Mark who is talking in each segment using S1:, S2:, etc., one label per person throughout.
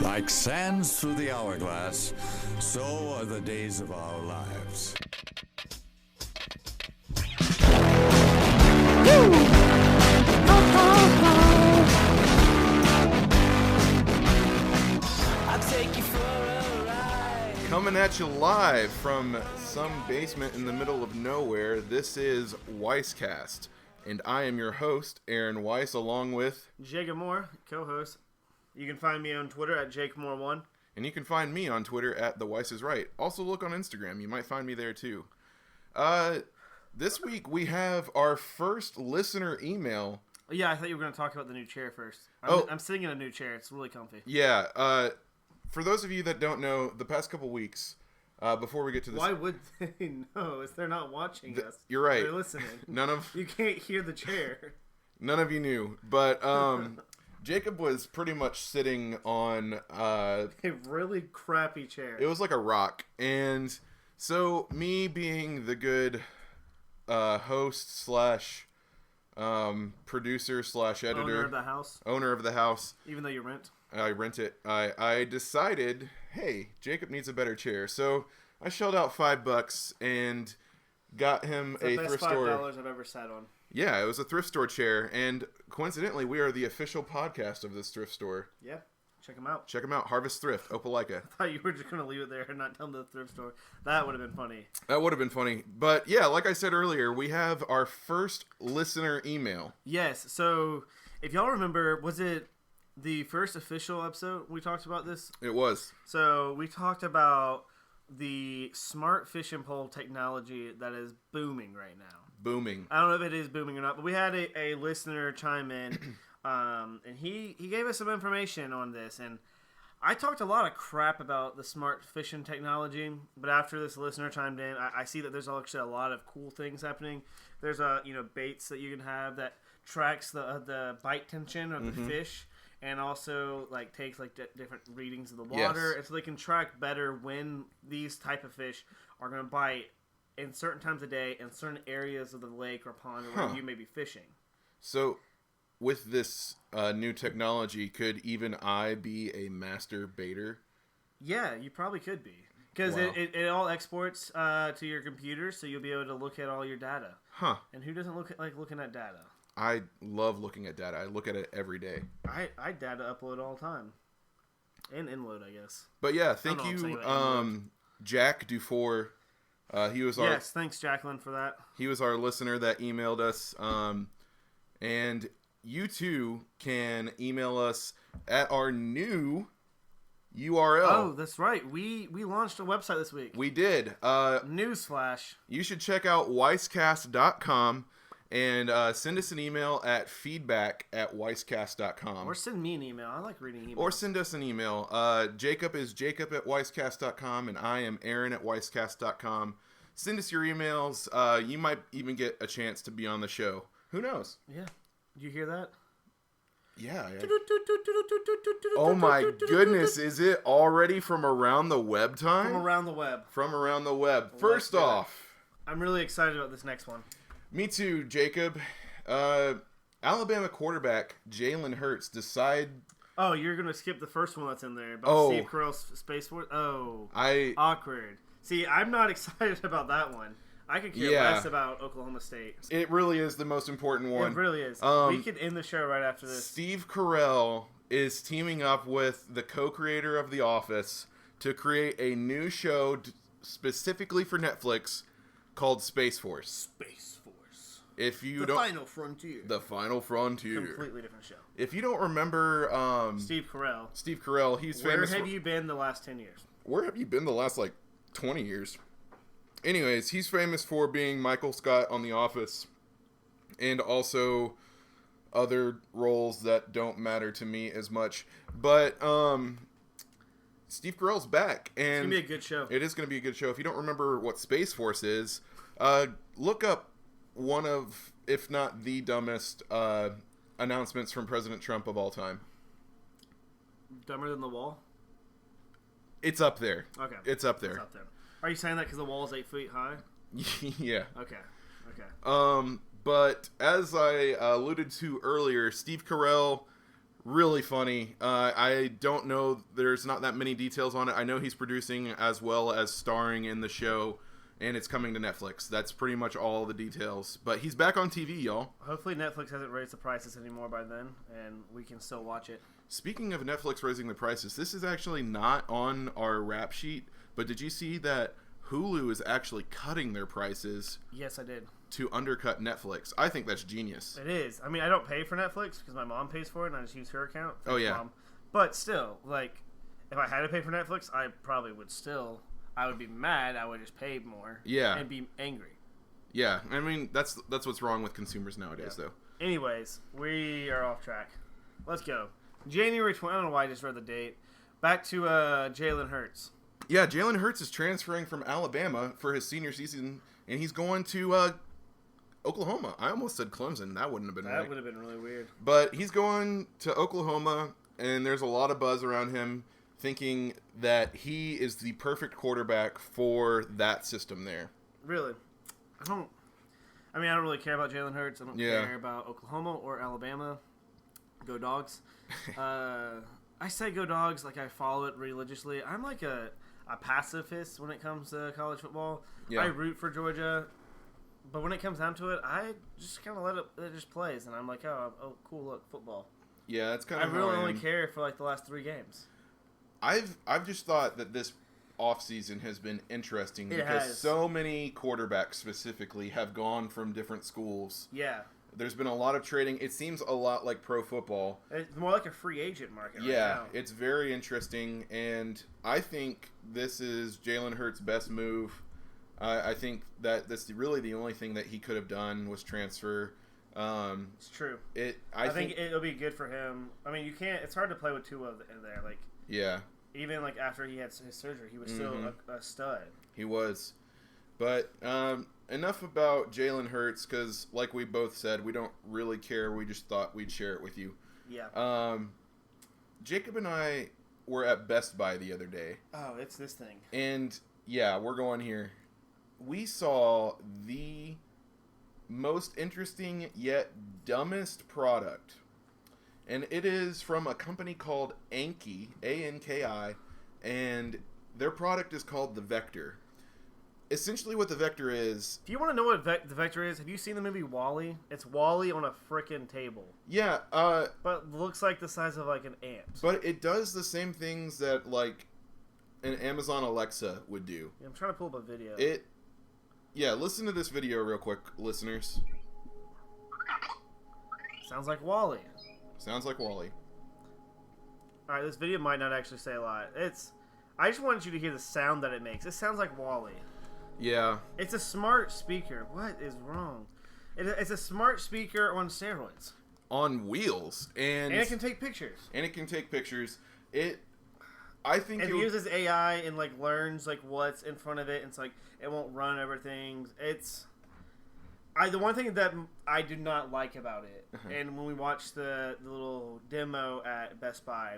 S1: Like sands through the hourglass, so are the days of our lives.
S2: Coming at you live from some basement in the middle of nowhere, this is Weisscast, and I am your host, Aaron Weiss, along with
S3: Jacob Moore, co-host. You can find me on Twitter at JakeMoore1.
S2: And you can find me on Twitter at The Weiss is Right. Also look on Instagram. You might find me there too. This week we have our first listener email.
S3: Yeah, I thought you were going to talk about the new chair first. I'm sitting in a new chair. It's really comfy.
S2: Yeah. For those of you that don't know, the past couple weeks, before we get to this...
S3: Why would they know if they're not watching us?
S2: You're right.
S3: They're listening. You can't hear the chair.
S2: None of you knew. But Jacob was pretty much sitting on...
S3: a really crappy chair.
S2: It was like a rock. And so me being the good host slash producer slash editor... Owner of the house.
S3: Even though you rent.
S2: I rent it. I decided, hey, Jacob needs a better chair. So I shelled out $5 and got him a thrift store.
S3: That's $5 I've ever sat on.
S2: Yeah, it was a thrift store chair, and coincidentally, we are the official podcast of this thrift store.
S3: Yeah, check them out.
S2: Check them out. Harvest Thrift, Opelika.
S3: I thought you were just going to leave it there and not tell them the thrift store. That would have been funny.
S2: That would have been funny. But yeah, like I said earlier, we have our first listener email.
S3: Yes, so if y'all remember, was it the first official episode we talked about this?
S2: It was.
S3: So we talked about the smart fishing pole technology that is booming right now.
S2: Booming.
S3: I don't know if it is booming or not, but we had a listener chime in, and he gave us some information on this. And I talked a lot of crap about the smart fishing technology, but after this listener chimed in, I see that there's actually a lot of cool things happening. There's baits that you can have that tracks the bite tension of the fish. And also, takes, different readings of the water.
S2: Yes.
S3: And so they can track better when these type of fish are going to bite in certain times of day in certain areas of the lake or pond or where you may be fishing.
S2: So, with this new technology, could even I be a master baiter?
S3: Yeah, you probably could be. Because it all exports to your computer, so you'll be able to look at all your data.
S2: Huh.
S3: And who doesn't like looking at data?
S2: I love looking at data. I look at it every day.
S3: I data upload all the time. And inload, I guess.
S2: But yeah, thank you, Jack Dufour. He was our...
S3: Yes, thanks, Jacqueline, for that.
S2: He was our listener that emailed us. And you too can email us at our new URL.
S3: Oh, that's right. We launched a website this week.
S2: We did.
S3: Newsflash.
S2: You should check out weisscast.com. And send us an email at feedback@weisscast.com.
S3: Or send me an email. I like reading emails.
S2: Or send us an email. Jacob is jacob@weisscast.com, and I am Aaron at weisscast.com. Send us your emails. You might even get a chance to be on the show. Who knows?
S3: Yeah. Did you hear that?
S2: Yeah. Oh my goodness. Is it already from around the web time?
S3: From around the web.
S2: From around the web. First off,
S3: I'm really excited about this next one.
S2: Me too, Jacob. Alabama quarterback Jalen Hurts decide...
S3: Oh, you're going to skip the first one that's in there about Steve Carell's Space Force? Oh, awkward. See, I'm not excited about that one. I could care less about Oklahoma State.
S2: It really is the most important one.
S3: It really is. We could end the show right after this.
S2: Steve Carell is teaming up with the co-creator of The Office to create a new show specifically for Netflix called Space Force.
S3: Space Force.
S2: If you
S3: The Final Frontier.
S2: The Final Frontier.
S3: Completely different show.
S2: If you don't remember...
S3: Steve Carell,
S2: he's famous
S3: Where have you been the last 10 years?
S2: Where have you been the last, 20 years? Anyways, he's famous for being Michael Scott on The Office. And also other roles that don't matter to me as much. But, Steve Carell's back. And
S3: it's going to be a good show.
S2: It is going to be a good show. If you don't remember what Space Force is, look up one of, if not the dumbest, announcements from President Trump of all time.
S3: Dumber than the wall?
S2: It's up there.
S3: Okay.
S2: It's up there.
S3: Are you saying that because the wall is 8 feet high?
S2: Yeah.
S3: Okay.
S2: But as I alluded to earlier, Steve Carell Really funny. I don't know. There's not that many details on it. I know he's producing as well as starring in the show, and it's coming to Netflix. That's pretty much all the details. But he's back on TV, y'all.
S3: Hopefully Netflix hasn't raised the prices anymore by then, and we can still watch it.
S2: Speaking of Netflix raising the prices, this is actually not on our rap sheet, but did you see that Hulu is actually cutting their prices?
S3: Yes, I did.
S2: To undercut Netflix. I think that's genius.
S3: It is. I mean, I don't pay for Netflix because my mom pays for it and I just use her account.
S2: Oh, yeah.
S3: Mom. But still, like, if I had to pay for Netflix, I probably would still. I would be mad. I would just pay more.
S2: Yeah.
S3: And be angry.
S2: Yeah. I mean, that's what's wrong with consumers nowadays, though.
S3: Anyways, we are off track. Let's go. January 20th. I don't know why I just read the date. Back to Jalen Hurts.
S2: Yeah, Jalen Hurts is transferring from Alabama for his senior season, and he's going to Oklahoma. I almost said Clemson. That wouldn't have been right.
S3: That would have been really weird.
S2: But he's going to Oklahoma, and there's a lot of buzz around him thinking that he is the perfect quarterback for that system there.
S3: Really? I don't really care about Jalen Hurts. I don't care about Oklahoma or Alabama. Go Dogs. I say go Dogs like I follow it religiously. I'm like a pacifist when it comes to college football. Yeah. I root for Georgia. But when it comes down to it, I just kind of let it just plays, and I'm like, oh, cool, look, football.
S2: Yeah, that's kind of.
S3: I really only care for like the last 3 games.
S2: I've just thought that this offseason has been interesting because so many quarterbacks specifically have gone from different schools. Yeah. There's been a lot of trading. It seems a lot like pro football.
S3: It's more like a free agent market right now.
S2: Yeah, it's very interesting, and I think this is Jalen Hurts' best move. I think that that's really the only thing that he could have done was transfer.
S3: It's true. I think it'll be good for him. I mean, you can't. It's hard to play with Tua in there. Like, yeah. Even like after he had his surgery, he was still a stud.
S2: He was. But enough about Jalen Hurts because, like we both said, we don't really care. We just thought we'd share it with you. Yeah. Jacob and I were at Best Buy the other day.
S3: Oh, it's this thing.
S2: And yeah, we're going here. We saw the most interesting yet dumbest product. And it is from a company called Anki, A-N-K-I, and their product is called the Vector. Essentially what the Vector is...
S3: If you want to know what the Vector is, have you seen the movie WALL-E? It's WALL-E on a frickin' table.
S2: Yeah.
S3: But looks like the size of like an ant.
S2: But it does the same things that like an Amazon Alexa would do.
S3: Yeah, I'm trying to pull up a video.
S2: Yeah, listen to this video real quick, listeners.
S3: Sounds like WALL-E.
S2: Sounds like WALL-E.
S3: Alright, this video might not actually say a lot. I just wanted you to hear the sound that it makes. It sounds like WALL-E. Yeah. It's a smart speaker. What is wrong? It's a smart speaker on steroids.
S2: On wheels. And
S3: it can take pictures.
S2: I think
S3: it uses AI and like learns like what's in front of it, and it's like it won't run everything. The one thing that I do not like about it, and when we watched the little demo at Best Buy,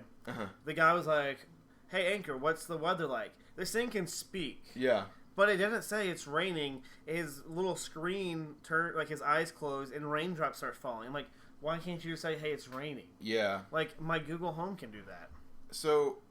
S3: the guy was like, "Hey Anchor, what's the weather like?" This thing can speak. Yeah. But it doesn't say it's raining. His little screen turned like his eyes closed and raindrops start falling. I'm like, why can't you just say, "Hey, it's raining"? Yeah. Like my Google Home can do that.
S2: So.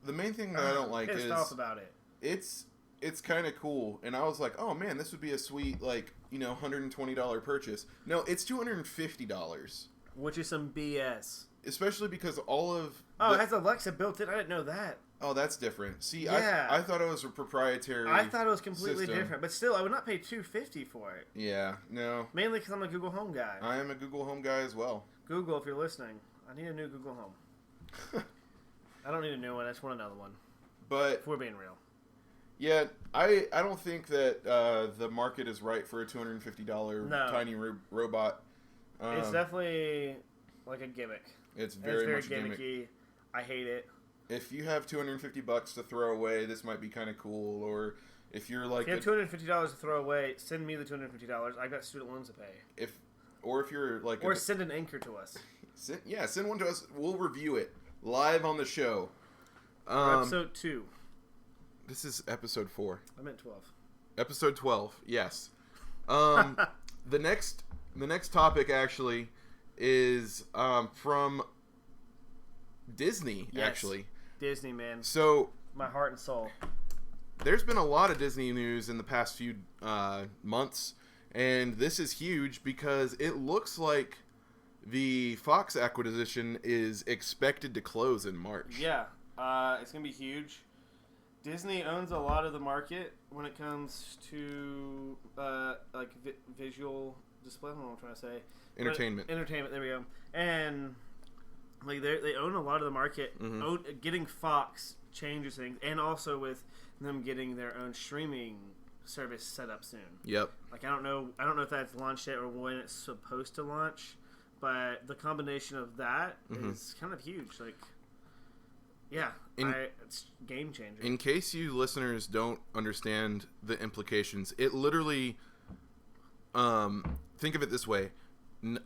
S2: The main thing that I don't like is
S3: off about it.
S2: It's kind of cool, and I was like, oh man, this would be a sweet like $120 purchase. No, it's $250,
S3: which is some BS.
S2: Especially because all of
S3: it has Alexa built in. I didn't know that.
S2: Oh, that's different. See, yeah. I thought it was a proprietary.
S3: I thought it was completely different, but still, I would not pay $250 for it.
S2: Yeah, no.
S3: Mainly because I'm a Google Home guy.
S2: I am a Google Home guy as well.
S3: Google, if you're listening, I need a new Google Home. I don't need a new one. I just want another one. But if we're being real.
S2: Yeah, I don't think that the market is right for a $250 tiny robot.
S3: It's definitely like a gimmick.
S2: It's very much
S3: gimmicky.
S2: Gimmick.
S3: I hate it.
S2: If you have $250 to throw away, this might be kind of cool. Or if you're like,
S3: if you have $250 to throw away, send me the $250. I got student loans to pay.
S2: If you're like,
S3: send an Anchor to us.
S2: Send one to us. We'll review it. Live on the show.
S3: Episode 2.
S2: This is episode 4.
S3: I meant 12.
S2: Episode 12, yes. The next topic actually is from Disney,
S3: Yes.
S2: actually.
S3: Disney, man.
S2: So
S3: My heart and soul.
S2: there's been a lot of Disney news in the past few months, and this is huge because it looks like the Fox acquisition is expected to close in March.
S3: Yeah, it's gonna be huge. Disney owns a lot of the market when it comes to visual display. I don't know what I'm trying to say.
S2: Entertainment.
S3: Entertainment. There we go. And like they own a lot of the market. Getting Fox changes things, and also with them getting their own streaming service set up soon.
S2: Yep.
S3: Like I don't know if that's launched yet or when it's supposed to launch, but the combination of that is kind of huge. Like, yeah, it's game changer.
S2: In case you listeners don't understand the implications, it literally, think of it this way.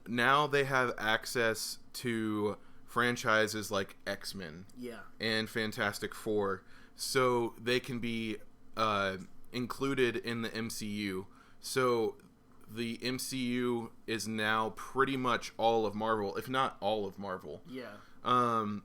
S2: Now they have access to franchises like X-Men and Fantastic Four, so they can be included in the MCU. So the MCU is now pretty much all of Marvel, if not all of Marvel.
S3: Yeah.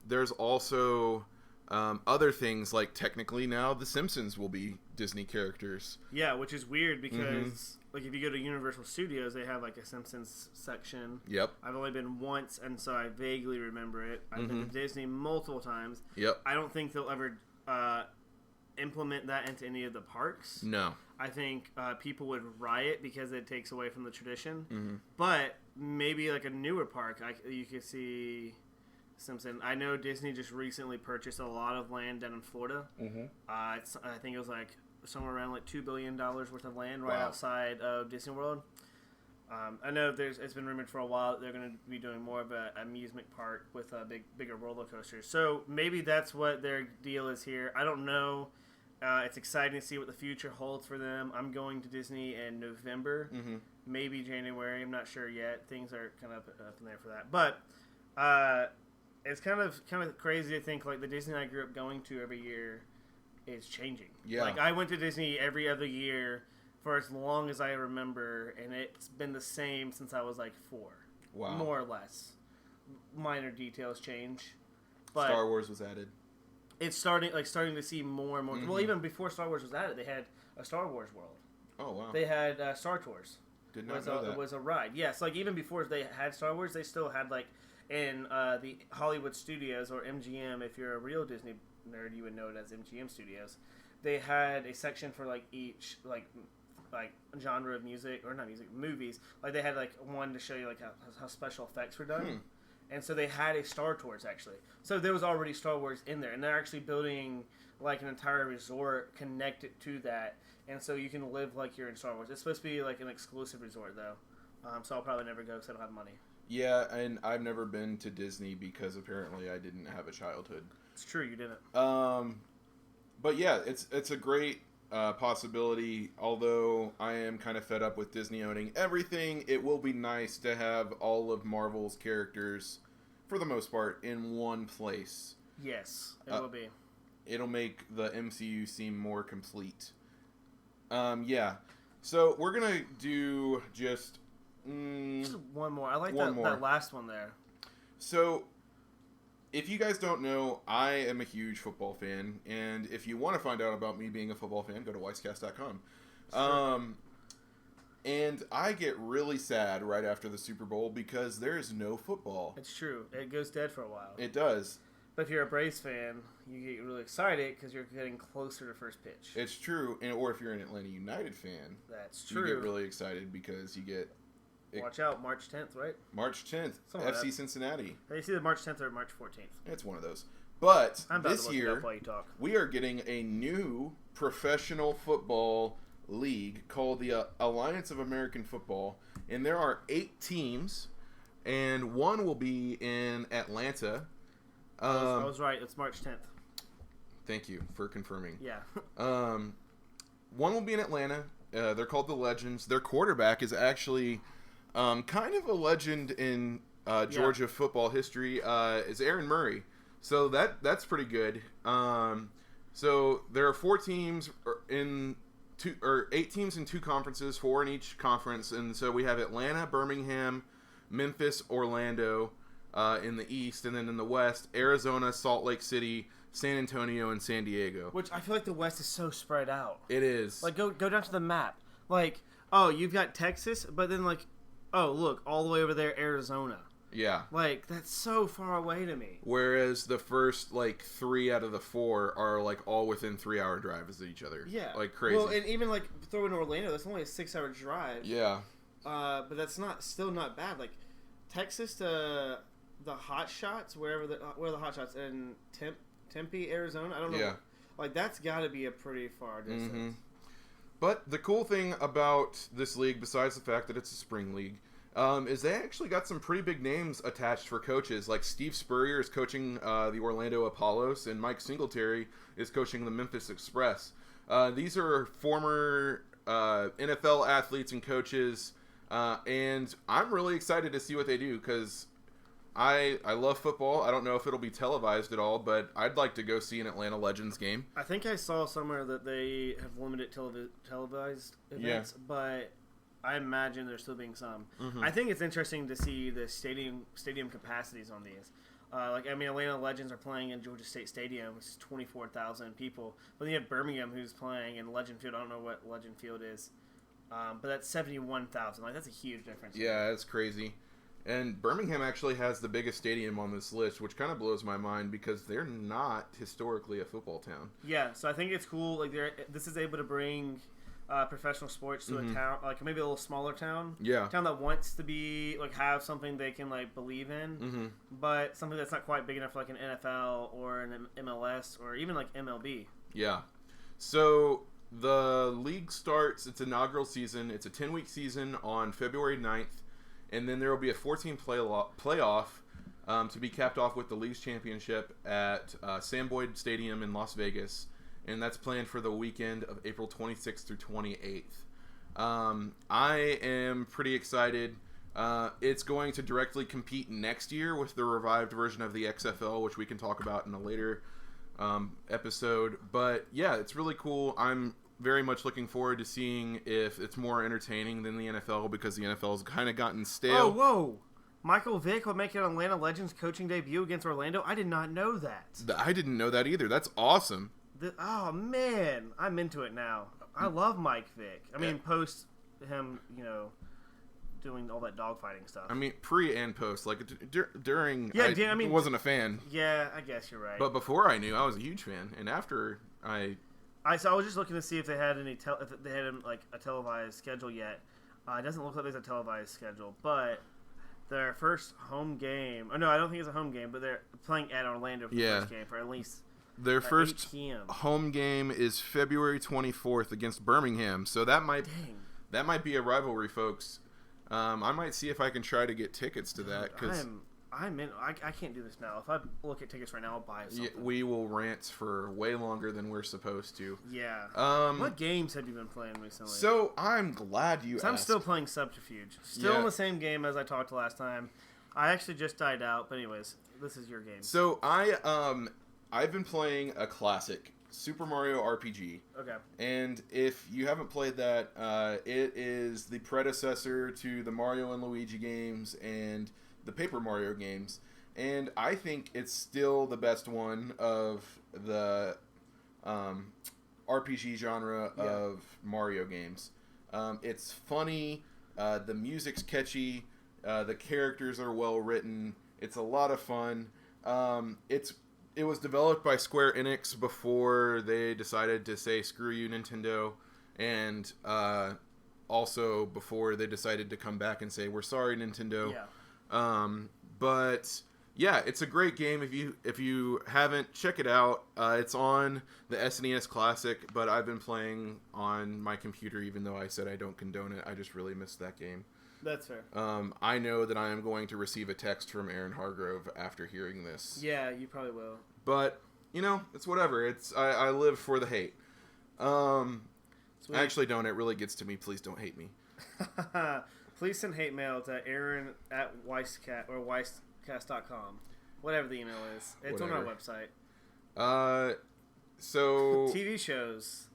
S2: There's also other things, like technically now The Simpsons will be Disney characters.
S3: Yeah, which is weird because like if you go to Universal Studios, they have like a Simpsons section.
S2: Yep.
S3: I've only been once, and so I vaguely remember it. I've been to Disney multiple times.
S2: Yep.
S3: I don't think they'll ever implement that into any of the parks.
S2: No.
S3: I think people would riot because it takes away from the tradition. But maybe like a newer park, you could see Simpson. I know Disney just recently purchased a lot of land down in Florida. I think it was like somewhere around like $2 billion worth of land right outside of Disney World. I know it's been rumored for a while that they're going to be doing more of an amusement park with bigger roller coasters. So maybe that's what their deal is here. I don't know. It's exciting to see what the future holds for them. I'm going to Disney in November, maybe January. I'm not sure yet. Things are kind of up in there for that. But it's kind of crazy to think like the Disney I grew up going to every year is changing.
S2: Yeah.
S3: Like I went to Disney every other year for as long as I remember, and it's been the same since I was like 4.
S2: Wow.
S3: More or less. Minor details change. But
S2: Star Wars was added.
S3: it's starting to see more and more. Well, even before Star Wars was added, they had a Star Wars world.
S2: Oh, wow.
S3: They had Star Tours.
S2: Did not know that.
S3: It was a ride. Yes, like even before they had Star Wars, they still had like in the Hollywood Studios or MGM. If you're a real Disney nerd, you would know it as MGM Studios. They had a section for like each like genre of music, or not music, movies. Like they had like one to show you like how special effects were done. And so they had a Star Tours actually. So there was already Star Wars in there, and they're actually building like an entire resort connected to that. And so you can live like you're in Star Wars. It's supposed to be like an exclusive resort though. So I'll probably never go because I don't have money.
S2: Yeah, and I've never been to Disney because apparently I didn't have a childhood.
S3: It's true, you didn't.
S2: But yeah, it's a great possibility. Although I am kind of fed up with Disney owning everything, it will be nice to have all of Marvel's characters, for the most part, in one place.
S3: Yes, it will be.
S2: It'll make the MCU seem more complete. Yeah. So we're gonna do just
S3: one more. I like
S2: one
S3: that last one there.
S2: So, if you guys don't know, I am a huge football fan, and if you want to find out about me being a football fan, go to weisscast.com.
S3: Sure.
S2: And I get really sad right after the Super Bowl because there is no football.
S3: It's true. It goes dead for a while.
S2: It does.
S3: But if you're a Braves fan, you get really excited because you're getting closer to first pitch.
S2: It's true. Or if you're an Atlanta United fan,
S3: That's true.
S2: you get really excited because you get...
S3: Watch out, March 10th, right?
S2: March 10th,
S3: Something like
S2: FC
S3: that.
S2: Cincinnati.
S3: It's either March 10th or March 14th.
S2: It's one of those. But
S3: I'm about
S2: this
S3: to look it
S2: year,
S3: up while you talk.
S2: we are getting a new professional football league called the Alliance of American Football. And there are 8 teams, and one will be in Atlanta.
S3: I was right. It's March 10th.
S2: Thank you for confirming.
S3: Yeah.
S2: One will be in Atlanta. They're called the Legends. Their quarterback is actually kind of a legend in Georgia football history. Is Aaron Murray. So that's pretty good. So there are 4 teams in 8 teams in 2 conferences, 4 in each conference, and so we have Atlanta, Birmingham, Memphis, Orlando, in the East, and then in the West, Arizona, Salt Lake City, San Antonio, and San Diego.
S3: Which I feel like the West is so spread out.
S2: It is.
S3: Like, go down to the map. Like, oh, you've got Texas, but then, like, oh, look, all the way over there, Arizona.
S2: Yeah.
S3: Like, that's so far away to me.
S2: Whereas the first, like, 3 out of the 4 are, like, all within 3-hour drives of each other.
S3: Yeah.
S2: Like, crazy.
S3: Well, and even, like, throw in Orlando, that's only a 6-hour drive.
S2: Yeah.
S3: But that's still not bad. Like, Texas to the Hot Shots, where are the Hot Shots? In Tempe, Arizona? I don't know.
S2: Yeah.
S3: Like, that's got to be a pretty far distance.
S2: Mm-hmm. But the cool thing about this league, besides the fact that it's a spring league, is they actually got some pretty big names attached for coaches. Like Steve Spurrier is coaching the Orlando Apollos, and Mike Singletary is coaching the Memphis Express. These are former NFL athletes and coaches, and I'm really excited to see what they do because I love football. I don't know if it'll be televised at all, but I'd like to go see an Atlanta Legends game.
S3: I think I saw somewhere that they have limited televised events, but I imagine there's still being some.
S2: Mm-hmm.
S3: I think it's interesting to see the stadium capacities on these. Atlanta Legends are playing in Georgia State Stadium, which is 24,000 people. But then you have Birmingham, who's playing in Legend Field. I don't know what Legend Field is, but that's 71,000. Like, that's a huge difference.
S2: Yeah, that's crazy. And Birmingham actually has the biggest stadium on this list, which kind of blows my mind because they're not historically a football town.
S3: Yeah, so I think it's cool. Like, this is able to bring professional sports to a town, like maybe a little smaller town.
S2: Yeah.
S3: A town that wants to be, like, have something they can, like, believe in, but something that's not quite big enough for, like, an NFL or an MLS or even, like, MLB.
S2: Yeah. So the league starts its inaugural season. It's a 10-week season on February 9th. And then there will be a 14 playoff to be capped off with the league's championship at Sam Boyd Stadium in Las Vegas. And that's planned for the weekend of April 26th through 28th. I am pretty excited. It's going to directly compete next year with the revived version of the XFL, which we can talk about in a later episode. But yeah, it's really cool. I'm very much looking forward to seeing if it's more entertaining than the NFL because the NFL has kind of gotten stale.
S3: Oh, whoa. Michael Vick will make an Atlanta Legends coaching debut against Orlando? I did not know that.
S2: I didn't know that either. That's awesome.
S3: Oh, man. I'm into it now. I love Mike Vick. Post him, doing all that dogfighting stuff.
S2: I mean, pre and post. Like, during,
S3: yeah,
S2: I wasn't a fan.
S3: Yeah, I guess you're right.
S2: But before I knew, I was a huge fan. And after
S3: I was just looking to see if they had if they had like a televised schedule yet. It doesn't look like there's a televised schedule, but their first home game. Oh no, I don't think it's a home game, but they're playing at Orlando for the first game for at least.
S2: Their first home game is February 24th against Birmingham, so that might be a rivalry, folks. I might see if I can try to get tickets to that because
S3: I'm in. I can't do this now. If I look at tickets right now, I'll buy something.
S2: Yeah, we will rant for way longer than we're supposed to.
S3: Yeah. What games have you been playing recently?
S2: So I'm glad you asked.
S3: I'm still playing Subterfuge. Still in the same game as I talked last time. I actually just died out, but anyways, this is your game.
S2: So I've been playing a classic, Super Mario RPG.
S3: Okay.
S2: And if you haven't played that, it is the predecessor to the Mario and Luigi games and the Paper Mario games. And I think it's still the best one of the RPG genre of Mario games. It's funny. The music's catchy. The characters are well written. It's a lot of fun. It was developed by Square Enix before they decided to say screw you Nintendo, and also before they decided to come back and say we're sorry Nintendo. But yeah, it's a great game. If you haven't, check it out. It's on the SNES Classic, but I've been playing on my computer even though I said I don't condone it. I just really missed that game.
S3: That's fair.
S2: I know that I am going to receive a text from Aaron Hargrove after hearing this.
S3: Yeah, you probably will.
S2: But, it's whatever. I live for the hate. I actually don't. It really gets to me. Please don't hate me.
S3: Please send hate mail to Aaron at Weisscast or Weisscast.com. Whatever the email is. It's on our website.
S2: So...
S3: TV shows.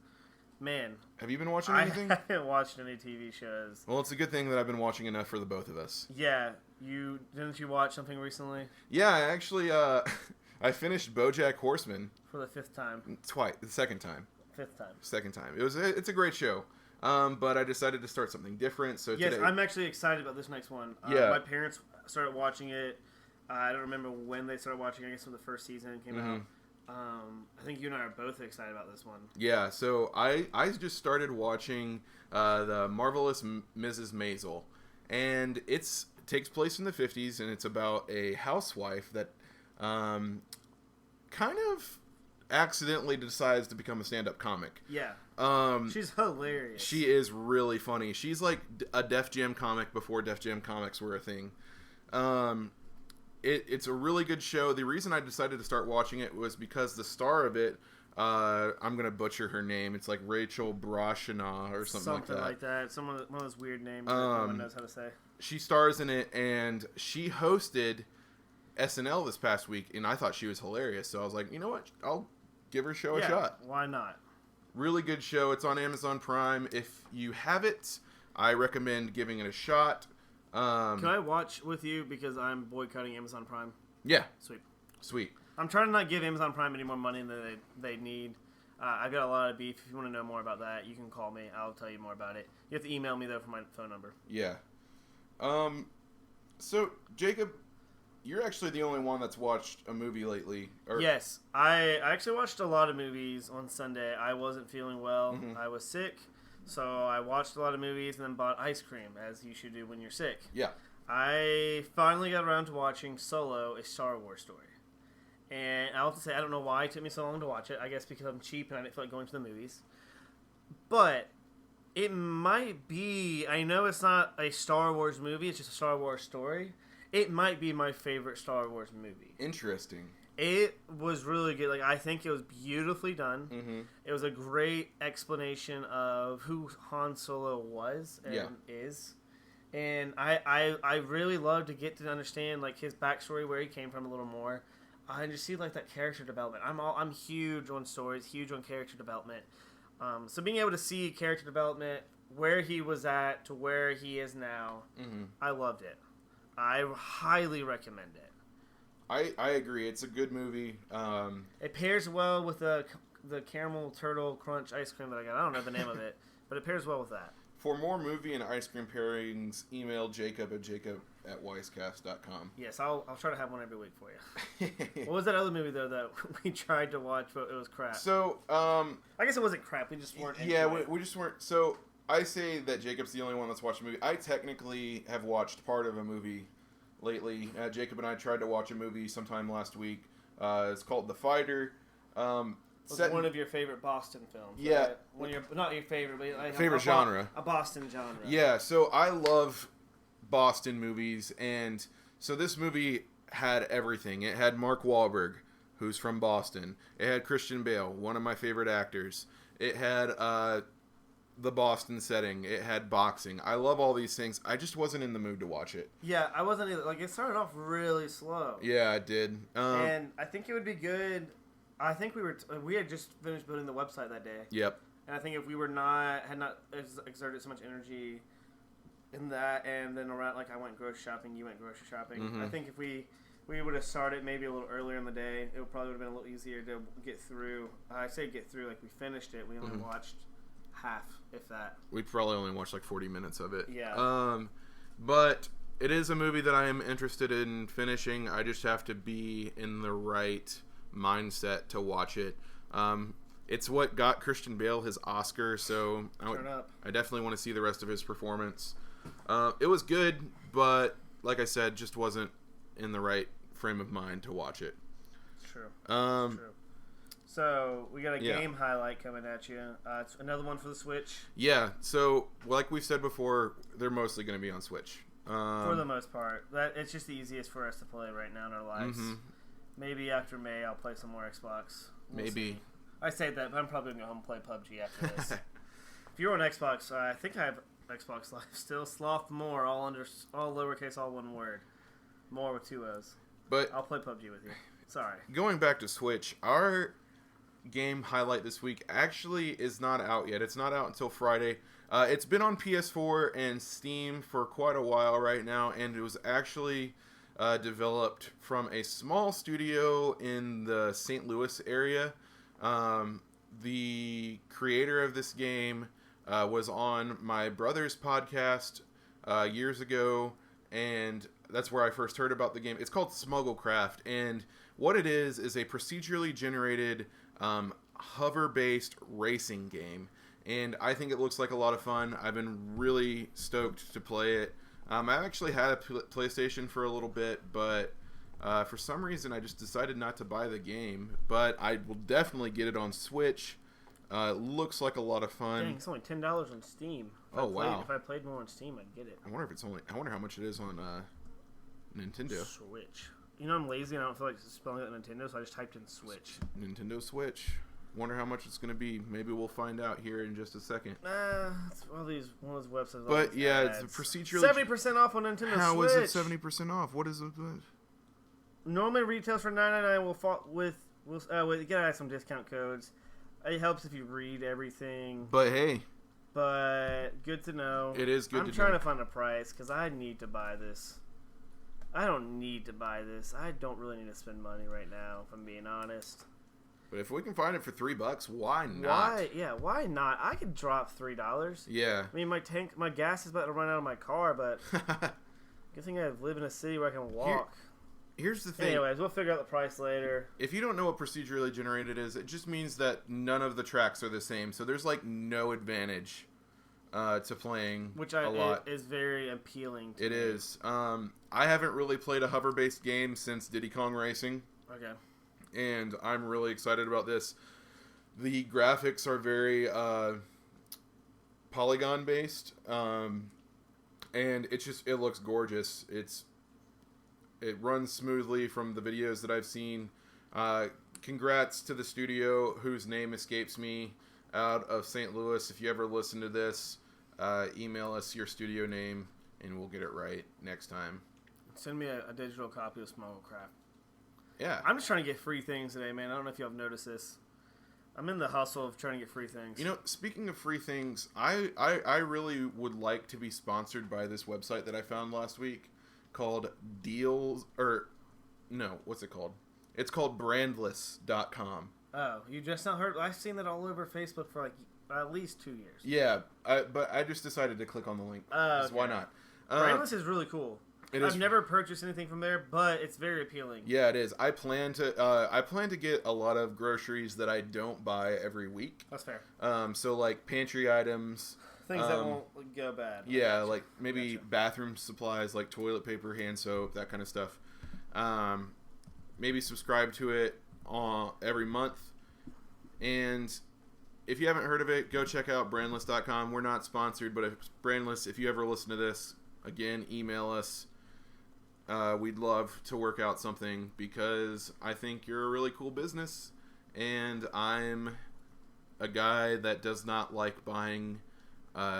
S3: Man,
S2: Have you been watching
S3: I
S2: anything?
S3: haven't watched any TV shows.
S2: Well, it's a good thing that I've been watching enough for the both of us.
S3: Yeah, didn't you watch something recently?
S2: Yeah, I actually, I finished BoJack Horseman
S3: For the fifth time.
S2: twice. The second time.
S3: Fifth time.
S2: Second time. It's a great show. But I decided to start something different. So
S3: Yes,
S2: today,
S3: I'm actually excited about this next one.
S2: Yeah.
S3: My parents started watching it. I don't remember when they started watching. I guess when the first season came out. I think you and I are both excited about this one.
S2: yeah. So I just started watching the Marvelous Mrs. Maisel, and takes place in the 50s, and it's about a housewife that kind of accidentally decides to become a stand-up comic.
S3: Yeah. She's hilarious.
S2: She is really funny. She's like a Def Jam comic before Def Jam comics were a thing. It's a really good show. The reason I decided to start watching it was because the star of it, I'm going to butcher her name. It's like Rachel Brosnahan or something like that.
S3: One of those weird names that no one knows how to say.
S2: She stars in it, and she hosted SNL this past week, and I thought she was hilarious. So I was like, you know what? I'll give her show a shot.
S3: Why not?
S2: Really good show. It's on Amazon Prime. If you have it, I recommend giving it a shot.
S3: Can I watch with you because I'm boycotting Amazon Prime?
S2: Yeah.
S3: Sweet. I'm trying to not give Amazon Prime any more money than they need. I've got a lot of beef. If you want to know more about that, you can call me. I'll tell you more about it. You have to email me, though, for my phone number.
S2: Yeah. So, Jacob, you're actually the only one that's watched a movie lately.
S3: Yes. I actually watched a lot of movies on Sunday. I wasn't feeling well. I was sick. So I watched a lot of movies and then bought ice cream, as you should do when you're sick.
S2: Yeah.
S3: I finally got around to watching Solo, a Star Wars story. And I'll have to say, I don't know why it took me so long to watch it. I guess because I'm cheap and I didn't feel like going to the movies. But it might be, I know it's not a Star Wars movie, it's just a Star Wars story. It might be my favorite Star Wars movie.
S2: Interesting.
S3: It was really good. Like, I think it was beautifully done. It was a great explanation of who Han Solo was and is. And I really love to get to understand, like, his backstory, where he came from a little more. I just see, like, that character development. I'm huge on stories, huge on character development. So being able to see character development, where he was at to where he is now, I loved it. I highly recommend it.
S2: I agree. It's a good movie.
S3: It pairs well with the caramel turtle crunch ice cream that I got. I don't know the name of it, but it pairs well with that.
S2: For more movie and ice cream pairings, email Jacob at jacob@wisecast.com.
S3: Yes, I'll try to have one every week for you. What was that other movie, though, that we tried to watch, but it was crap?
S2: So,
S3: I guess it wasn't crap. We just weren't into it.
S2: we just weren't. So, I say that Jacob's the only one that's watched a movie. I technically have watched part of a movie lately. Jacob and I tried to watch a movie sometime last week. It's called The Fighter.
S3: It was one of your favorite Boston films.
S2: Yeah.
S3: Right? When you're not your favorite, but like
S2: favorite genre.
S3: A Boston genre.
S2: Yeah, so I love Boston movies, and so this movie had everything. It had Mark Wahlberg, who's from Boston. It had Christian Bale, one of my favorite actors. It had the Boston setting. It had boxing. I love all these things. I just wasn't in the mood to watch it.
S3: Yeah, I wasn't either. Like, it started off really slow.
S2: Yeah, it did.
S3: And I think it would be good. I think we had just finished building the website that day.
S2: Yep.
S3: And I think if we had not exerted so much energy in that, and then around, like, I went grocery shopping, you went grocery shopping. I think if we would have started maybe a little earlier in the day, it probably would have been a little easier to get through. I say get through, like, we finished it. We only watched half, if that.
S2: We probably only watched like 40 minutes of it.
S3: Yeah.
S2: But it is a movie that I am interested in finishing. I just have to be in the right mindset to watch it. It's what got Christian Bale his Oscar, so I definitely want to see the rest of his performance. It was good, but like I said, just wasn't in the right frame of mind to watch it.
S3: It's true. It's true. So we got a game highlight coming at you. It's another one for the Switch.
S2: Yeah. So like we've said before, they're mostly going to be on Switch.
S3: For the most part, it's just the easiest for us to play right now in our lives. Maybe after May, I'll play some more Xbox. We'll see. I say that, but I'm probably going to go home and play PUBG after this. If you're on Xbox, I think I have Xbox Live still. Sloth More, all lowercase, all one word. More with two O's.
S2: But
S3: I'll play PUBG with you. Sorry.
S2: Going back to Switch, our game highlight this week actually is not out yet. It's not out until Friday. It's been on PS4 and Steam for quite a while right now, and it was actually developed from a small studio in the St. Louis area. The creator of this game was on my brother's podcast years ago, and that's where I first heard about the game. It's called Smugglecraft, and what it is a procedurally generated hover-based racing game. And I think it looks like a lot of fun. I've been really stoked to play it. I actually had a PlayStation for a little bit, but for some reason I just decided not to buy the game. But I will definitely get it on Switch. It looks like a lot of fun.
S3: Dang, it's only $10 on Steam.
S2: Wow!
S3: If I played more on Steam, I'd get it.
S2: I wonder how much it is on Nintendo
S3: Switch. You know, I'm lazy and I don't feel like spelling it Nintendo, so I just typed in Switch.
S2: Nintendo Switch. Wonder how much it's going to be. Maybe we'll find out here in just a second.
S3: It's one of those websites.
S2: But yeah, it's a procedurally
S3: 70% off on Nintendo Switch.
S2: How is it 70% off? What is it?
S3: Normally retails for $9.99. We'll get out some discount codes. It helps if you read everything.
S2: But hey,
S3: good to know.
S2: It is good.
S3: I'm trying to find a price because I need to buy this. I don't need to buy this. I don't really need to spend money right now, if I'm being honest.
S2: But if we can find it for $3, why not?
S3: Why not? I could drop $3.
S2: Yeah.
S3: I mean, my gas is about to run out of my car, but good thing I live in a city where I can walk.
S2: Here's the thing.
S3: Anyways, we'll figure out the price later.
S2: If you don't know what procedurally generated is, it just means that none of the tracks are the same. So there's like no advantage to playing a lot.
S3: Is very appealing to me.
S2: It is. I haven't really played a hover-based game since Diddy Kong Racing.
S3: Okay.
S2: And I'm really excited about this. The graphics are very polygon based, and it looks gorgeous. It runs smoothly from the videos that I've seen. Congrats to the studio whose name escapes me out of St. Louis. If you ever listen to this, email us your studio name and we'll get it right next time.
S3: Send me a digital copy of Smugglecraft.
S2: Yeah.
S3: I'm just trying to get free things today, man. I don't know if y'all have noticed this. I'm in the hustle of trying to get free things.
S2: You know, speaking of free things, I really would like to be sponsored by this website that I found last week called what's it called? It's called brandless.com.
S3: Oh, you just not heard? I've seen that all over Facebook for like at least 2 years.
S2: Yeah, but I just decided to click on the link.
S3: Okay.
S2: Why not?
S3: Brandless is really cool. I've never purchased anything from there, but it's very appealing.
S2: Yeah, it is. I plan to get a lot of groceries that I don't buy every week.
S3: That's fair.
S2: So like pantry items,
S3: things that won't go bad.
S2: Yeah, like maybe bathroom supplies, like toilet paper, hand soap, that kind of stuff. Maybe subscribe to it every month. And if you haven't heard of it, go check out brandless.com. We're not sponsored, but if you ever listen to this, again, email us. We'd love to work out something because I think you're a really cool business, and I'm a guy that does not like buying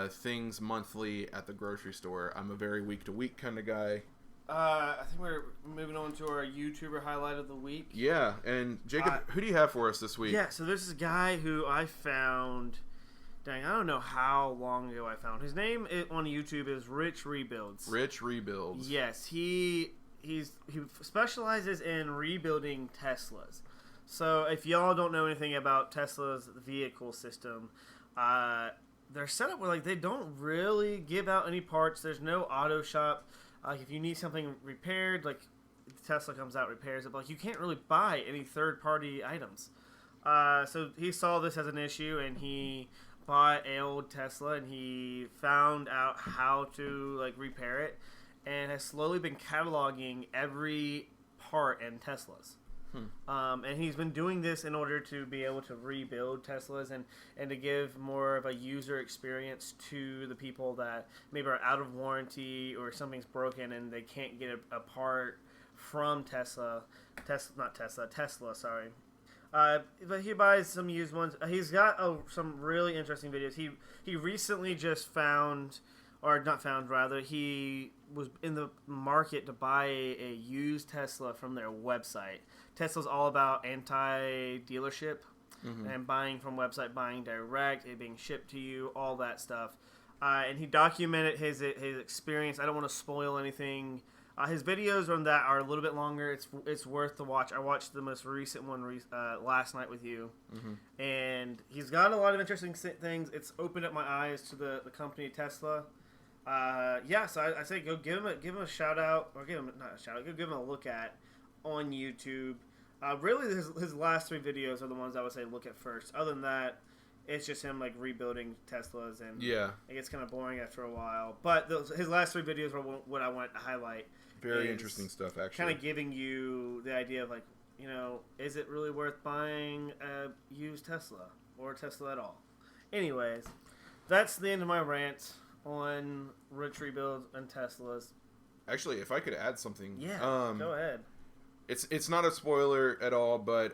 S2: things monthly at the grocery store. I'm a very week-to-week kind of guy.
S3: I think we're moving on to our YouTuber highlight of the week.
S2: Yeah, and Jacob, who do you have for us this week?
S3: Yeah, so there's this guy who I found... Dang, I don't know how long ago I found. His name on YouTube is Rich Rebuilds.
S2: Rich Rebuilds.
S3: Yes, he specializes in rebuilding Teslas. So if y'all don't know anything about Tesla's vehicle system, they're set up where like they don't really give out any parts. There's no auto shop. Like if you need something repaired, like Tesla comes out repairs it, but like you can't really buy any third party items. So he saw this as an issue and he bought an old Tesla and he found out how to like repair it and has slowly been cataloging every part in Teslas. And he's been doing this in order to be able to rebuild Teslas and to give more of a user experience to the people that maybe are out of warranty or something's broken and they can't get a part from Tesla, sorry. But he buys some used ones. He's got some really interesting videos. He recently just found, or not found rather, he was in the market to buy a used Tesla from their website. Tesla's all about anti-dealership. and buying from website, buying direct, it being shipped to you, all that stuff. And he documented his experience. I don't want to spoil anything. His videos on that are a little bit longer. It's worth to watch. I watched the most recent one last night with you, and he's got a lot of interesting things. It's opened up my eyes to the company Tesla. So I say go give him a shout out, or give him not a shout out, go give him a look at on YouTube. Really, his last 3 videos are the ones I would say look at first. Other than that, it's just him like rebuilding Teslas, and it gets kind of boring after a while. But his last 3 videos were what I wanted to highlight.
S2: Very interesting stuff, actually.
S3: Kind of giving you the idea of like, is it really worth buying a used Tesla or a Tesla at all? Anyways, that's the end of my rant on rich rebuilds and Teslas.
S2: Actually, if I could add something.
S3: Yeah, go ahead.
S2: It's not a spoiler at all, but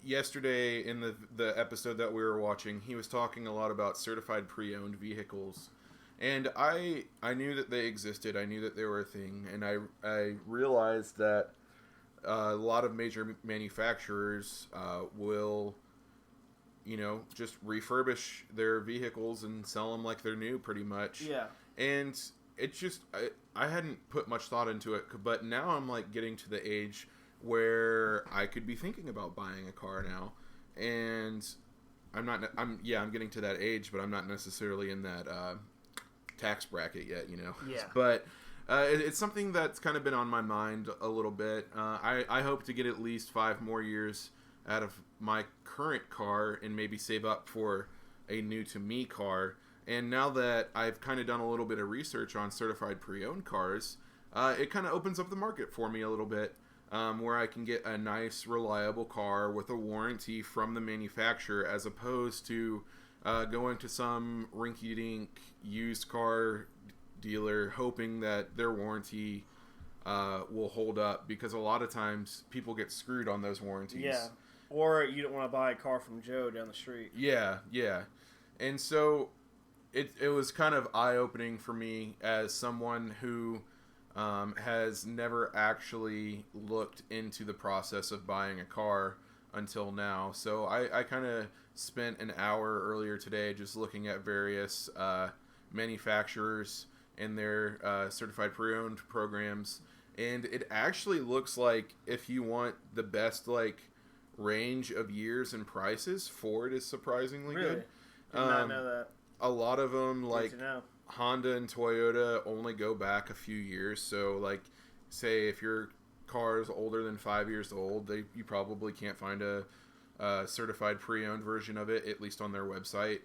S2: yesterday in the episode that we were watching, he was talking a lot about certified pre-owned vehicles. And I knew that they existed. I knew that they were a thing. And I realized that a lot of major manufacturers will, just refurbish their vehicles and sell them like they're new pretty much.
S3: Yeah.
S2: And it's just, I hadn't put much thought into it. But now I'm like getting to the age where I could be thinking about buying a car now. And I'm getting to that age, but I'm not necessarily in that tax bracket yet,
S3: Yeah.
S2: But it's something that's kind of been on my mind a little bit. I hope to get at least 5 more years out of my current car and maybe save up for a new to me car. And now that I've kind of done a little bit of research on certified pre-owned cars, it kind of opens up the market for me a little bit, where I can get a nice, reliable car with a warranty from the manufacturer, as opposed to going to some rinky-dink used car dealer hoping that their warranty will hold up, because a lot of times people get screwed on those warranties.
S3: Yeah, or you don't want to buy a car from Joe down the street.
S2: Yeah. And so it was kind of eye-opening for me as someone who has never actually looked into the process of buying a car until now. So I kind of spent an hour earlier today just looking at various manufacturers and their certified pre-owned programs, and it actually looks like if you want the best range of years and prices, Ford is surprisingly good.
S3: Did not know that.
S2: A lot of them, Honda and Toyota, only go back a few years. So say if your car is older than 5 years old, you probably can't find a certified pre-owned version of it, at least on their website.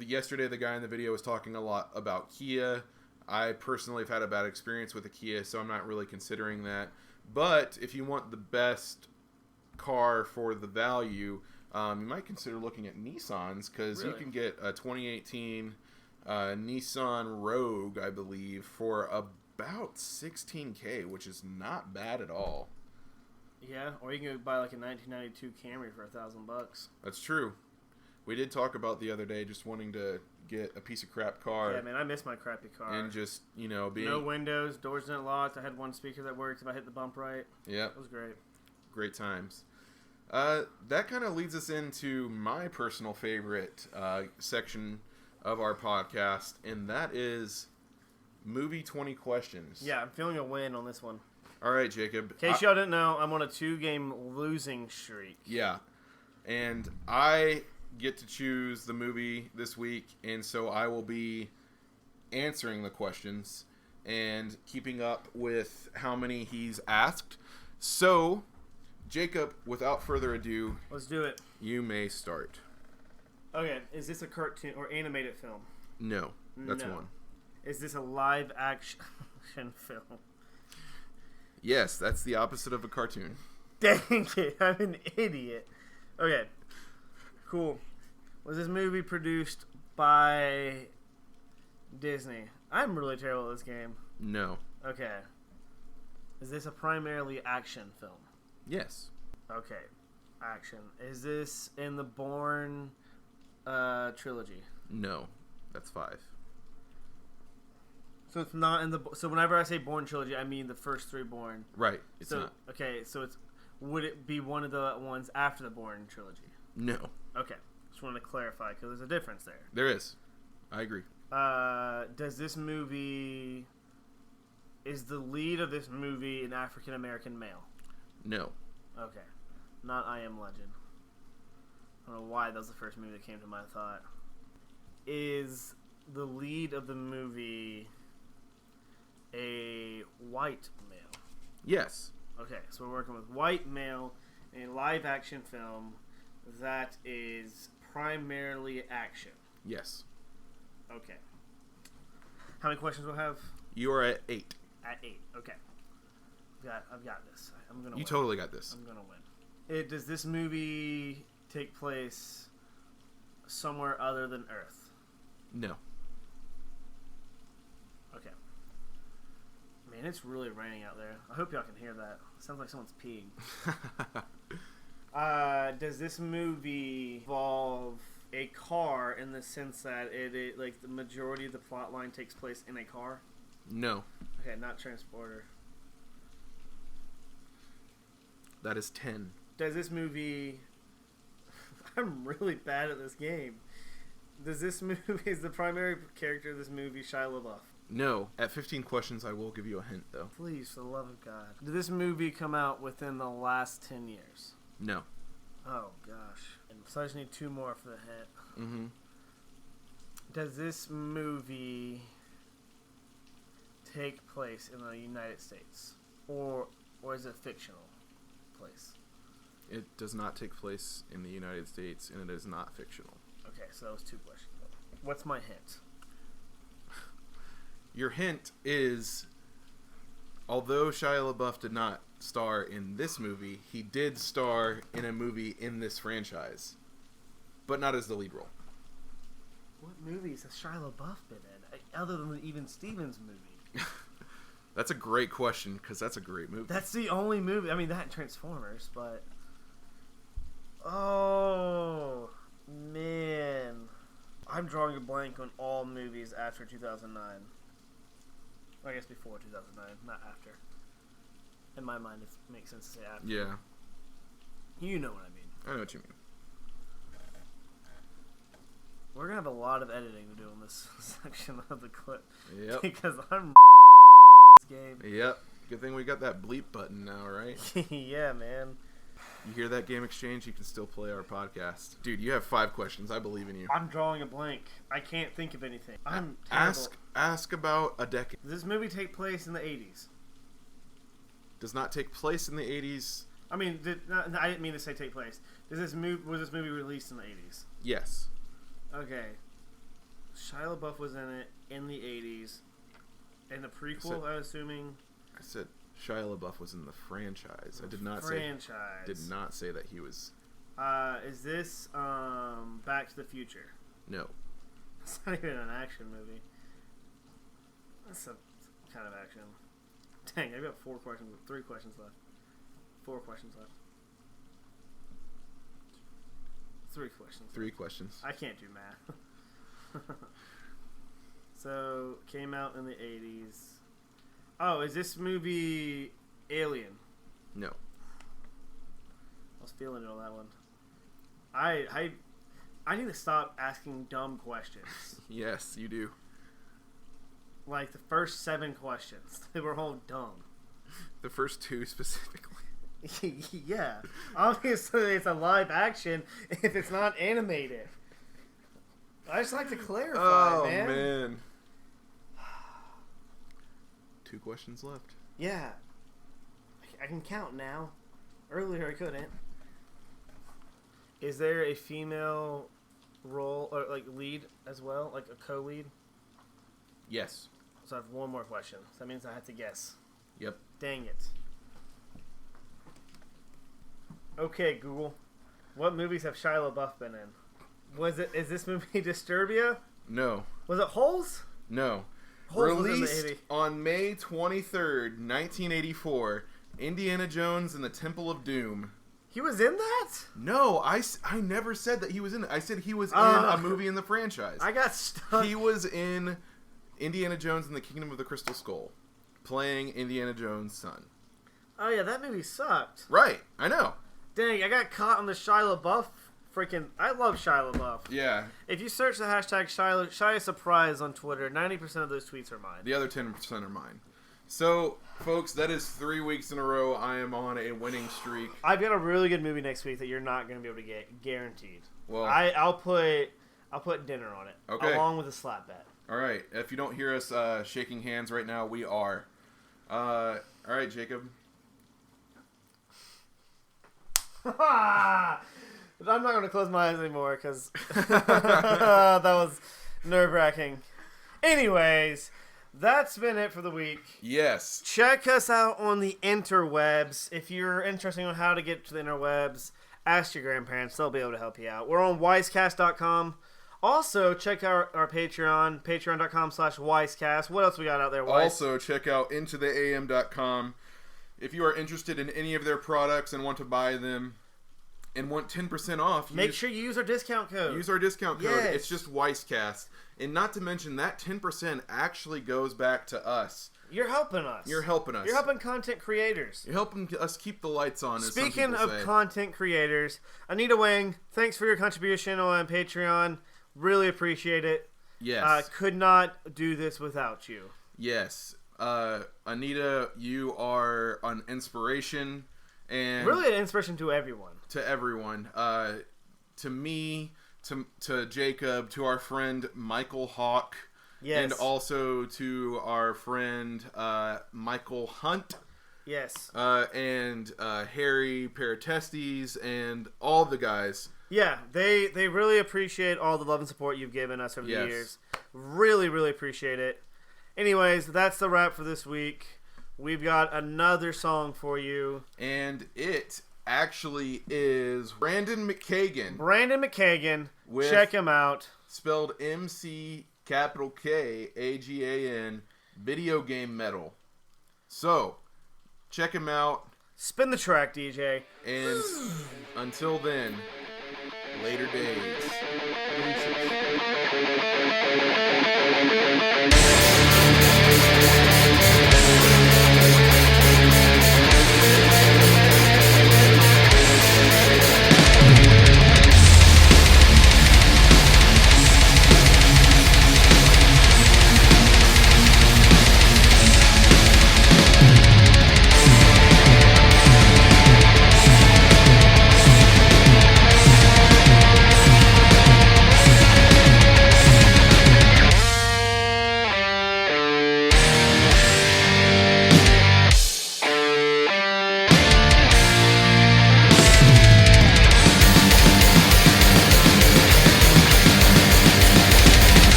S2: Yesterday, the guy in the video was talking a lot about Kia. I personally have had a bad experience with a Kia, so I'm not really considering that. But if you want the best car for the value, you might consider looking at Nissans, because you can get a 2018 Nissan Rogue, I believe, for about $16,000, which is not bad at all.
S3: Yeah, or you can go buy a 1992 Camry for $1,000.
S2: That's true. We did talk about the other day just wanting to get a piece of crap car.
S3: Yeah, man, I miss my crappy car.
S2: And just, being...
S3: No windows, doors not locked. I had one speaker that worked if I hit the bump right.
S2: Yeah.
S3: It was great.
S2: Great times. That kind of leads us into my personal favorite section of our podcast, and that is Movie 20 Questions.
S3: Yeah, I'm feeling a win on this one.
S2: All right, Jacob.
S3: In case y'all didn't know, I'm on a 2-game losing streak.
S2: Yeah. And I get to choose the movie this week, and so I will be answering the questions and keeping up with how many he's asked. So, Jacob, without further ado,
S3: let's do it.
S2: You may start.
S3: Okay, is this a cartoon or animated film?
S2: No, that's one.
S3: Is this a live action film?
S2: Yes, that's the opposite of a cartoon.
S3: Dang it, I'm an idiot. Okay, cool. Was this movie produced by Disney? I'm really terrible at this game.
S2: No.
S3: Okay. Is this a primarily action film?
S2: Yes.
S3: Okay, action. Is this in the Bourne trilogy?
S2: No, that's 5.
S3: So it's not in the... So whenever I say Bourne trilogy, I mean the first 3 Bourne.
S2: Right, it's not.
S3: Okay, so it's... would it be one of the ones after the Bourne trilogy?
S2: No.
S3: Okay. Just wanted to clarify because there's a difference there.
S2: There is. I agree.
S3: Does this movie... Is the lead of this movie an African-American male?
S2: No.
S3: Okay. Not I Am Legend. I don't know why that was the first movie that came to my thought. Is the lead of the movie a white male?
S2: Yes.
S3: Okay, so we're working with white male in a live-action film that is primarily action.
S2: Yes.
S3: Okay. How many questions do I have?
S2: You are at 8.
S3: At 8. Okay. I've got this. I'm gonna win.
S2: You totally got this.
S3: I'm gonna win. Does this movie take place somewhere other than Earth?
S2: No.
S3: Okay. Man, it's really raining out there. I hope y'all can hear that. It sounds like someone's peeing. Does this movie involve a car in the sense that it like the majority of the plot line takes place in a car?
S2: No.
S3: Okay, not transporter.
S2: That is 10.
S3: Does this movie... I'm really bad at this game. Does this movie... Is the primary character of this movie Shia LaBeouf?
S2: No. At 15 questions, I will give you a hint, though.
S3: Please, for the love of God. Did this movie come out within the last 10 years?
S2: No.
S3: Oh, gosh. So I just need 2 more for the hint.
S2: Mm-hmm.
S3: Does this movie take place in the United States? Or is it fictional place?
S2: It does not take place in the United States, and it is not fictional.
S3: Okay, so that was 2 questions. What's my hint?
S2: Your hint is, although Shia LaBeouf did not star in this movie, he did star in a movie in this franchise, but not as the lead role.
S3: What movies has Shia LaBeouf been in, other than the Even Stevens movie?
S2: That's a great question, because that's a great movie.
S3: That's the only movie. I mean, that and Transformers, but... Oh, man. I'm drawing a blank on all movies after 2009. I guess before 2009, not after. In my mind, it makes sense to say after.
S2: Yeah.
S3: You know what I mean.
S2: I know what you mean.
S3: We're going to have a lot of editing to do in this section of the clip.
S2: Yep.
S3: Because I'm game.
S2: Yep. Good thing we got that bleep button now, right?
S3: Yeah, man.
S2: You hear that, Game Exchange? You can still play our podcast. Dude, you have 5 questions. I believe in you.
S3: I'm drawing a blank. I can't think of anything. I'm terrible.
S2: Ask about a decade.
S3: Does this movie take place in the 80s?
S2: Does not take place in the 80s.
S3: I mean, I didn't mean to say take place. Was this movie released in the 80s?
S2: Yes.
S3: Okay. Shia LaBeouf was in it in the 80s. In the prequel, I'm assuming.
S2: I said Shia LaBeouf was in the franchise. I did not say that he was.
S3: Is this Back to the Future?
S2: No.
S3: It's not even an action movie. That's a kind of action. Dang, I've got 3 questions left. 4 questions left. 3 questions.
S2: 3 questions.
S3: I can't do math. So, came out in the 80s. Oh, is this movie Alien?
S2: No.
S3: I was feeling it on that one. I need to stop asking dumb questions.
S2: Yes, you do.
S3: Like the first 7 questions. They were all dumb.
S2: The first 2 specifically.
S3: Yeah. Obviously, it's a live action if it's not animated. I just like to clarify, man.
S2: Oh, man. 2 questions left.
S3: Yeah. I can count now. Earlier I couldn't. Is there a female role, or like lead as well? Like a co-lead?
S2: Yes.
S3: So I have 1 more question. So that means I have to guess.
S2: Yep.
S3: Dang it. Okay, Google. What movies have Shia LaBeouf been in? Is this movie Disturbia?
S2: No.
S3: Was it Holes?
S2: No.
S3: Holes was in the
S2: Released
S3: 80s.
S2: on May 23rd, 1984, Indiana Jones and the Temple of Doom.
S3: He was in that?
S2: No, I never said that he was in it. I said he was in a movie in the franchise.
S3: I got stuck.
S2: He was in Indiana Jones and the Kingdom of the Crystal Skull, playing Indiana Jones' son.
S3: Oh yeah, that movie sucked.
S2: Right, I know.
S3: Dang, I got caught on the Shia LaBeouf. I love Shia LaBeouf.
S2: Yeah.
S3: If you search the hashtag Shia Surprise on Twitter, 90% of those tweets are mine.
S2: The other 10% are mine. So, folks, that is 3 weeks in a row I am on a winning streak.
S3: I've got a really good movie next week that you're not going to be able to get, guaranteed.
S2: Well,
S3: I'll put dinner on it.
S2: Okay.
S3: Along with a slap bet.
S2: All right. If you don't hear us shaking hands right now, we are. All right, Jacob.
S3: I'm not going to close my eyes anymore because that was nerve-wracking. Anyways, that's been it for the week.
S2: Yes.
S3: Check us out on the interwebs. If you're interested in how to get to the interwebs, ask your grandparents. They'll be able to help you out. We're on wisecast.com. Also, check out our Patreon, patreon.com/wisecast. What else we got out there, Wise?
S2: Also, check out intotheam.com. If you are interested in any of their products and want to buy them and want 10% off,
S3: make sure you use our discount code.
S2: Use our discount code.
S3: Yes.
S2: It's just Weisscast. And not to mention, that 10% actually goes back to us.
S3: You're helping us.
S2: You're helping us.
S3: You're helping content creators.
S2: You're helping us keep the lights on, as
S3: Speaking
S2: some people
S3: of
S2: say.
S3: content creators, Anita Wang, thanks for your contribution on Patreon. Really appreciate it.
S2: Yes.
S3: Could not do this without you.
S2: Yes. Anita, you are an inspiration. And
S3: really an inspiration to everyone.
S2: To everyone. To me, to Jacob, to our friend Michael Hawk.
S3: Yes.
S2: And also to our friend Michael Hunt.
S3: Yes.
S2: And Harry Paratestes and all the guys.
S3: Yeah, they really appreciate all the love and support you've given us over the years. Really, really appreciate it. Anyways, that's the wrap for this week. We've got another song for you.
S2: And it actually is Brandon McKagan.
S3: Brandon McKagan. Check him out.
S2: Spelled McKagan, Video Game Metal. So, check him out.
S3: Spin the track, DJ.
S2: And until then, later days.
S3: Deuces.